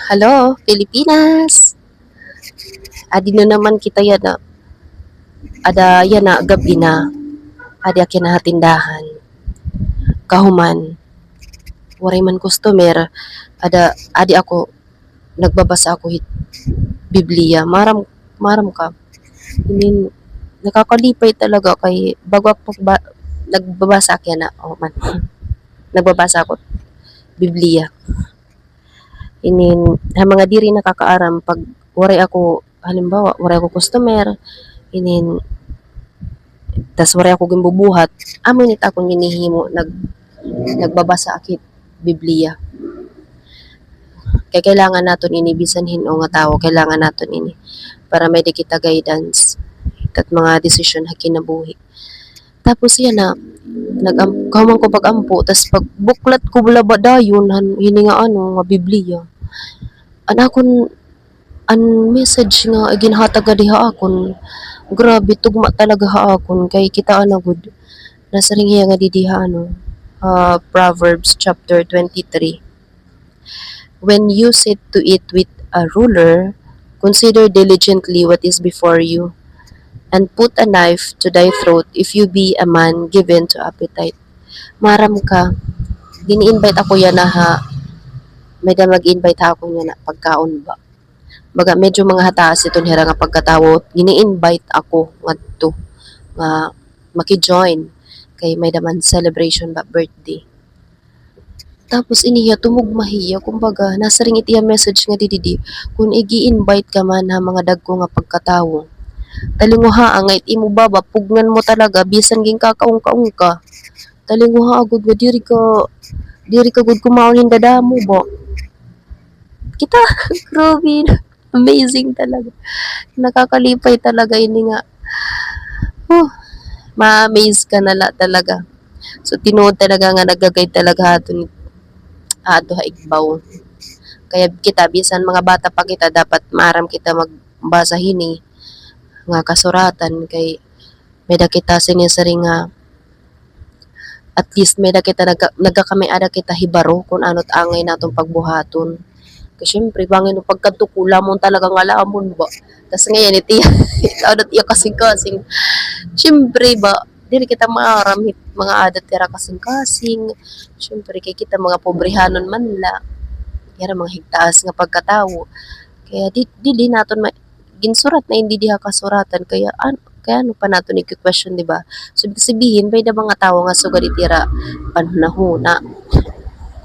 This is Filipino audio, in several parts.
Halo, Pilipinas! Adi na naman kita yan na, ada yan na gabi na, adi akin na tindahan, kahuman, waray man customer, adi ako, nagbabasa ako Biblia, maram ka, hindi, nakakalipay talaga kay, bago ako nagbabasa akin na, oh man, nagbabasa ako Biblia. Inin, mga diri nakakaaram, pag waray ako, halimbawa, waray ako customer, inin, tas wala ako gimbubuhat, amo nit akong ginihimo, nagbabasa akit Biblia. Kaya kailangan naton ini, bisan hino nga tao, kailangan naton ini, para may di kita guidance, kat mga desisyon ha kinabuhi. Tapos yan na, kamang ko pag-ampo, tas pag buklat ko bulaba dayon, hininga ano, nga Biblia. Akon, an message nga, ginhatag nga diha akon, grabe, tugma talaga ha akon, kay kita na good. Nasa ring hiya nga didiha ano, Proverbs chapter 23. When you sit to eat with a ruler, consider diligently what is before you, and put a knife to thy throat if you be a man given to appetite. Maram ka, gini-invite ako yan na ha, may da mag-invite ha ako yan na pagkaon ba. Baga medyo mga hataas ito nila nga pagkatawo, gini-invite ako nga to, nga maki-join kay may daman celebration ba birthday. Tapos iniya tumugmahiya kumbaga nasa ring itiya message nga dididi kung igi-invite ka man ha mga dagko nga pagkatawo. Talinguha nga iti mo baba pugnan mo talaga bisan ging kakaung-kaung ka. Talinguha agud nga diri ka gud kumaon hindadamo ba. Kita grabe amazing talaga. Nakakalipay talaga ini nga. Ma-amaze ka nala talaga. So tinuod talaga nga nagagay talaga ato ha igbaw. Kaya kita bisan mga bata pa kita dapat maaram kita magbasa hini nga kasuratan kay may da kita sinisari nga at least may da kita nagakami ada kita hibaro kung ano't angay natong pagbuhaton. Kasi syempre bangin no pagkadtukula mo talaga nga lamon ba. Tas ngayon iti ano't iya kasing-kasing. Syempre ba dili kita maaram mga adat tira kasing-kasing. Syempre kay kita mga pobrehanon man la. Kaya mga higtaas nga pagkatawo. Kaya di naton ginsurat na hindi diha kasuratan kaya ano pa naton i-question di ba? So sabihin bay da mga tawo nga sugad itira panahona.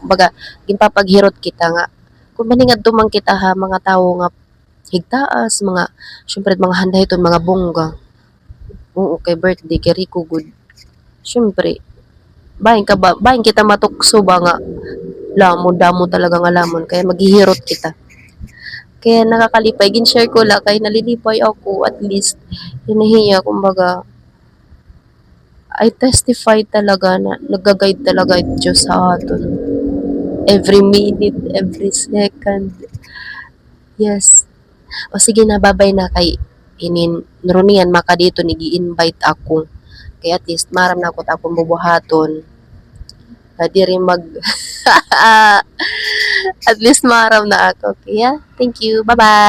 Baga ginpapaghirot kita nga kung maningad tumang kita ha mga tawo nga higtaas, mga syempre mga handay ton mga bongga. Oo, kay birthday kay Rico good. Syempre, bahin kita matukso ba nga lamon damo talaga nga lamon kaya maghihirot kita. Kaya nakakalipay gin-share ko la kay nalilipay ako at least hinahiya kumbaga I testify talaga na nag-guide talaga iti Diyos sa aton. Every minute, every second. Yes. O sige na, babay na kay nrunian maka dito nigi-invite ako. Kaya at least maram na ako akong bubuhaton. Di rin at least maram na ako. Kaya, thank you. Bye-bye.